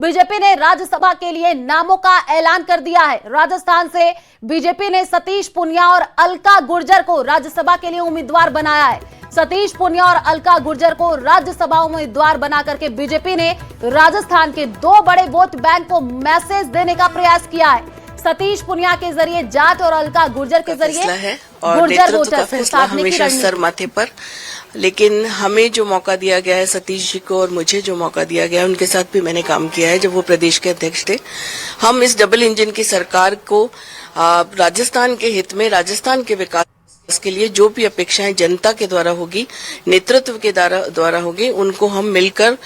BJP ने राज्यसभा के लिए नामों का ऐलान कर दिया है। राजस्थान से बीजेपी ने सतीश पूनिया और अलका गुर्जर को राज्यसभा के लिए उम्मीदवार बनाया है। सतीश पूनिया और अलका गुर्जर को राज्यसभा उम्मीदवार बना करके बीजेपी ने राजस्थान के दो बड़े वोट बैंक को मैसेज देने का प्रयास किया है। सतीश पूनिया के जरिए जाट और अलका गुर्जर के जरिए गुर्जर वोटर्स को साधने की सर माथे पर, लेकिन हमें जो मौका दिया गया है, सतीश जी को और मुझे जो मौका दिया गया है, उनके साथ भी मैंने काम किया है जब वो प्रदेश के अध्यक्ष थे। हम इस डबल इंजन की सरकार को राजस्थान के हित में, राजस्थान के विकास के लिए जो भी अपेक्षाएं जनता के द्वारा होगी, नेतृत्व के द्वारा होगी, उनको हम मिलकर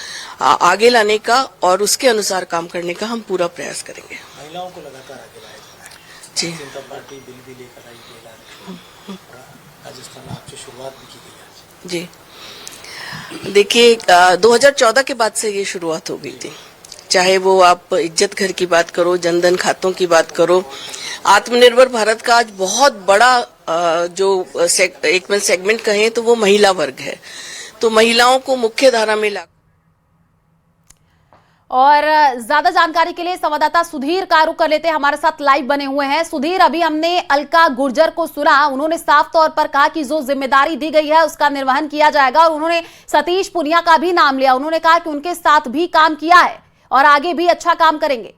आगे लाने का और उसके अनुसार काम करने का हम पूरा प्रयास करेंगे। महिलाओं को लगातार आगे लाया जी, जनता पार्टी बिल भी लेकर आई है, राजस्थान आपसे शुरुआत भी की गई है। जी, देखिए 2014 के बाद से ये शुरुआत हो गई थी। चाहे वो आप इज्जत घर की बात करो, जनधन खातों की बात करो, आत्मनिर्भर भारत का आज बहुत बड़ा जो एक में सेगमेंट कहें तो वो महिला वर्ग है। तो महिलाओं को मुख्य धारा में ला। और ज्यादा जानकारी के लिए संवाददाता सुधीर कारू कर लेते हमारे साथ लाइव बने हुए हैं। सुधीर, अभी हमने अलका गुर्जर को सुना, उन्होंने साफ तौर पर कहा कि जो जिम्मेदारी दी गई है उसका निर्वहन किया जाएगा और उन्होंने सतीश पूनिया का भी नाम लिया। उन्होंने कहा कि उनके साथ भी काम किया है और आगे भी अच्छा काम करेंगे।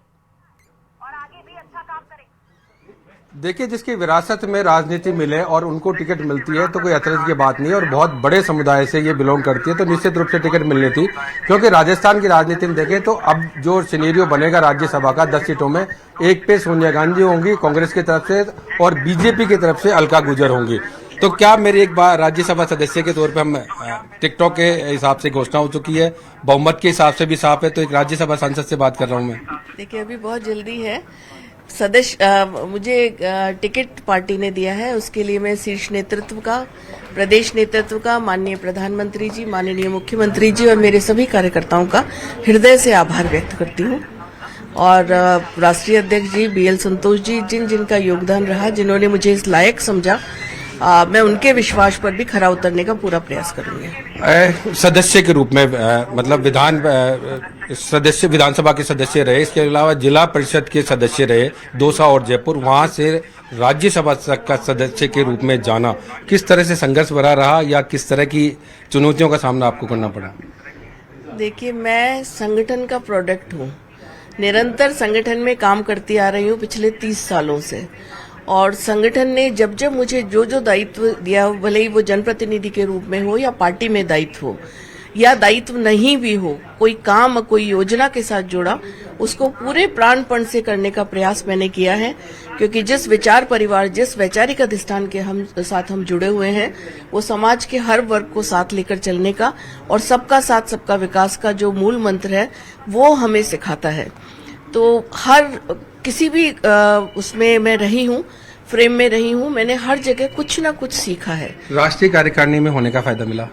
देखिए, जिसकी विरासत में राजनीति मिले और उनको टिकट मिलती है तो कोई अचरज की बात नहीं है और बहुत बड़े समुदाय से ये बिलोंग करती है तो निश्चित रूप से टिकट मिलनी थी। क्योंकि राजस्थान की राजनीति में देखें तो अब जो सिनेरियो बनेगा राज्यसभा का 10 सीटों में, एक पे सोनिया गांधी होंगी कांग्रेस की तरफ से और बीजेपी की तरफ से अलका गुर्जर होंगी। तो क्या मेरी एक बार राज्यसभा सदस्य के तौर पर हम टिकटॉक के हिसाब से घोषणा हो चुकी है, बहुमत के हिसाब से भी साफ है, तो एक राज्यसभा सांसद से बात कर रहा हूँ मैं। देखिए, अभी बहुत जल्दी है। सदस्य मुझे टिकट पार्टी ने दिया है, उसके लिए मैं शीर्ष नेतृत्व का, प्रदेश नेतृत्व का, माननीय प्रधानमंत्री जी, माननीय मुख्यमंत्री जी और मेरे सभी कार्यकर्ताओं का हृदय से आभार व्यक्त करती हूँ। और राष्ट्रीय अध्यक्ष जी BL संतोष जी, जिनका योगदान रहा, जिन्होंने मुझे इस लायक समझा, मैं उनके विश्वास पर भी खरा उतरने का पूरा प्रयास करूंगी। सदस्य के रूप में मतलब विधानसभा के सदस्य रहे, इसके अलावा जिला परिषद के सदस्य रहे, दौसा और जयपुर, वहां से राज्यसभा का सदस्य के रूप में जाना किस तरह से संघर्ष भरा रहा या किस तरह की चुनौतियों का सामना आपको करना पड़ा? देखिए, मैं संगठन का प्रोडक्ट हूँ, निरंतर संगठन में काम करती आ रही हूँ पिछले 30 सालों से। और संगठन ने जब जब मुझे जो दायित्व दिया, भले ही वो जनप्रतिनिधि के रूप में हो या पार्टी में दायित्व हो या दायित्व नहीं भी हो, कोई काम कोई योजना के साथ जोड़ा, उसको पूरे प्राणपण से करने का प्रयास मैंने किया है। क्योंकि जिस विचार परिवार, जिस वैचारिक अधिष्ठान के साथ हम जुड़े हुए हैं, वो समाज के हर वर्ग को साथ लेकर चलने का और सबका साथ सबका विकास का जो मूल मंत्र है वो हमें सिखाता है। तो हर किसी भी उसमें मैं रही हूँ, फ्रेम में रही हूँ, मैंने हर जगह कुछ ना कुछ सीखा है। राष्ट्रीय कार्यकारिणी में होने का फायदा मिला?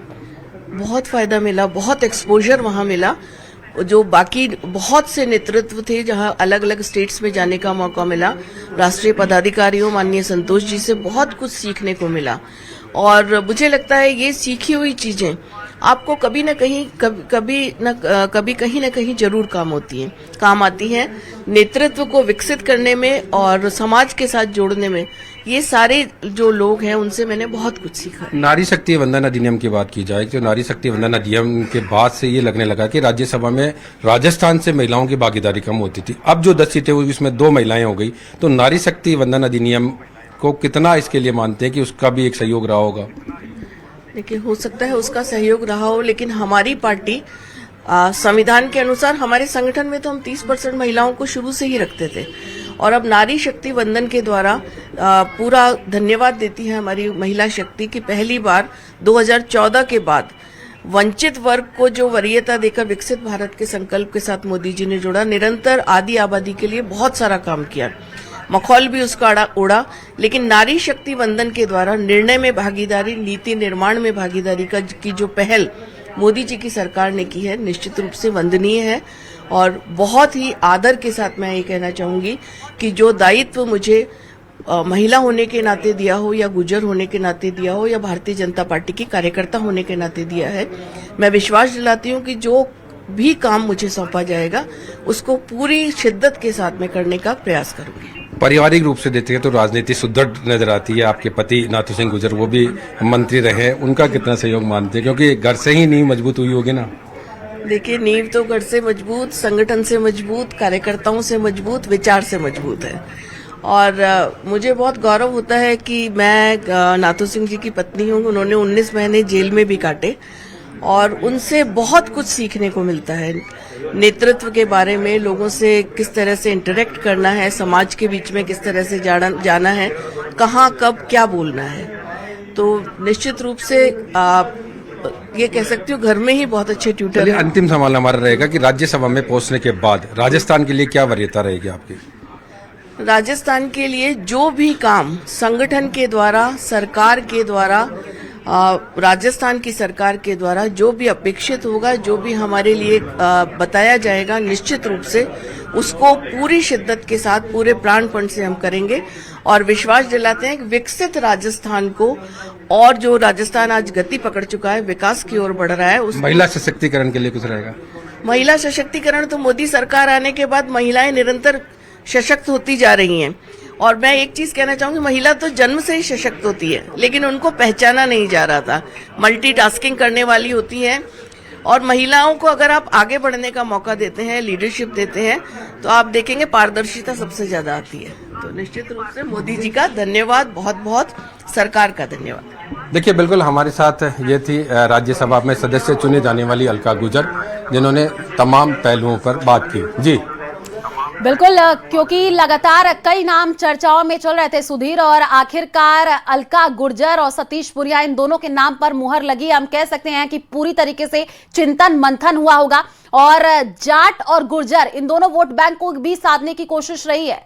बहुत फायदा मिला, बहुत एक्सपोजर वहाँ मिला। जो बाकी बहुत से नेतृत्व थे, जहाँ अलग अलग स्टेट्स में जाने का मौका मिला, राष्ट्रीय पदाधिकारियों माननीय संतोष जी से बहुत कुछ सीखने को मिला। और मुझे लगता है ये सीखी हुई चीजें आपको कभी कहीं ना कहीं जरूर काम आती हैं। नेतृत्व को विकसित करने में और समाज के साथ जोड़ने में ये सारे जो लोग हैं उनसे मैंने बहुत कुछ सीखा। नारी शक्ति वंदन अधिनियम की बात की जाए तो नारी शक्ति वंदन अधिनियम के बाद से ये लगने लगा कि राज्यसभा में राजस्थान से महिलाओं की भागीदारी कम होती थी। अब जो 10 सीटें हुई उसमें 2 महिलाएं हो गई, तो नारी शक्ति वंदन अधिनियम को कितना इसके लिए मानते हैं कि उसका भी एक सहयोग रहा होगा? देखिए, हो सकता है उसका सहयोग रहा हो, लेकिन हमारी पार्टी संविधान के अनुसार, हमारे संगठन में तो हम 30% महिलाओं को शुरू से ही रखते थे। और अब नारी शक्ति वंदन के द्वारा पूरा धन्यवाद देती है हमारी महिला शक्ति की पहली बार 2014 के बाद वंचित वर्ग को जो वरीयता देकर विकसित भारत के संकल्प के साथ मोदी जी ने जोड़ा। निरंतर आदि आबादी के लिए बहुत सारा काम किया, मखौल भी उसका उड़ा, लेकिन नारी शक्ति वंदन के द्वारा निर्णय में भागीदारी, नीति निर्माण में भागीदारी की जो पहल मोदी जी की सरकार ने की है, निश्चित रूप से वंदनीय है। और बहुत ही आदर के साथ मैं ये कहना चाहूंगी कि जो दायित्व मुझे महिला होने के नाते दिया हो या गुर्जर होने के नाते दिया हो या भारतीय जनता पार्टी की कार्यकर्ता होने के नाते दिया है, मैं विश्वास दिलाती हूँ कि जो भी काम मुझे सौंपा जाएगा उसको पूरी शिद्दत के साथ में करने का प्रयास करूंगी। पारिवारिक रूप से देखते हैं तो राजनीति सुदृढ़ नजर आती है। आपके पति नाथू सिंह गुर्जर वो भी मंत्री रहे हैं, उनका कितना सहयोग मानते हैं, क्योंकि घर से ही नींव मजबूत हुई होगी ना? देखिए, नींव तो घर से मजबूत, संगठन से मजबूत, कार्यकर्ताओं से मजबूत, विचार से मजबूत है। और मुझे बहुत गौरव होता है कि मैं नाथू सिंह जी की पत्नी हूँ। उन्होंने 19 महीने जेल में भी काटे और उनसे बहुत कुछ सीखने को मिलता है। नेतृत्व के बारे में, लोगों से किस तरह से इंटरेक्ट करना है, समाज के बीच में किस तरह से जाना है, कहाँ कब क्या बोलना है। तो निश्चित रूप से आप ये कह सकती हूँ घर में ही बहुत अच्छे ट्यूटर चलिए, हैं। अंतिम सवाल हमारा रहेगा कि राज्यसभा में पहुंचने के बाद राजस्थान के लिए क्या वरीयता रहेगी आपकी? राजस्थान के लिए जो भी काम संगठन के द्वारा, सरकार के द्वारा, राजस्थान की सरकार के द्वारा जो भी अपेक्षित होगा, जो भी हमारे लिए बताया जाएगा, निश्चित रूप से उसको पूरी शिद्दत के साथ, पूरे प्राणपण से हम करेंगे और विश्वास दिलाते हैं कि विकसित राजस्थान को, और जो राजस्थान आज गति पकड़ चुका है, विकास की ओर बढ़ रहा है, उस महिला सशक्तिकरण के लिए कुछ रहेगा? महिला सशक्तिकरण तो मोदी सरकार आने के बाद महिलाएं निरंतर सशक्त होती जा रही हैं। और मैं एक चीज कहना चाहूंगी, महिला तो जन्म से ही सशक्त होती है, लेकिन उनको पहचाना नहीं जा रहा था। मल्टीटास्किंग करने वाली होती हैं और महिलाओं को अगर आप आगे बढ़ने का मौका देते हैं, लीडरशिप देते हैं, तो आप देखेंगे पारदर्शिता सबसे ज्यादा आती है। तो निश्चित रूप से मोदी जी का धन्यवाद, बहुत बहुत सरकार का धन्यवाद। देखिए, बिल्कुल हमारे साथ ये थी राज्यसभा में सदस्य चुने जाने वाली अलका गुर्जर, जिन्होंने तमाम पहलुओं पर बात की। जी बिल्कुल, क्योंकि लगातार कई नाम चर्चाओं में चल रहे थे सुधीर, और आखिरकार अलका गुर्जर और सतीश पुनिया, इन दोनों के नाम पर मुहर लगी। हम कह सकते हैं कि पूरी तरीके से चिंतन मंथन हुआ होगा और जाट और गुर्जर इन दोनों वोट बैंक को भी साधने की कोशिश रही है।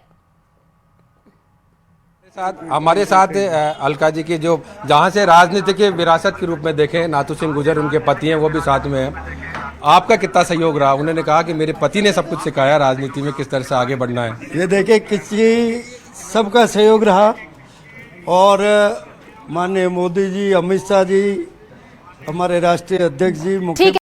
हमारे साथ अलका जी की जो जहां से राजनीति की विरासत के रूप में देखें, नाथू सिंह गुर्जर उनके पति हैं, वो भी साथ में हैं। आपका कितना सहयोग रहा? उन्होंने कहा कि मेरे पति ने सब कुछ सिखाया राजनीति में किस तरह से आगे बढ़ना है। ये देखिए, किसी सबका सहयोग रहा और माननीय मोदी जी, अमित शाह जी, हमारे राष्ट्रीय अध्यक्ष जी, मुख्य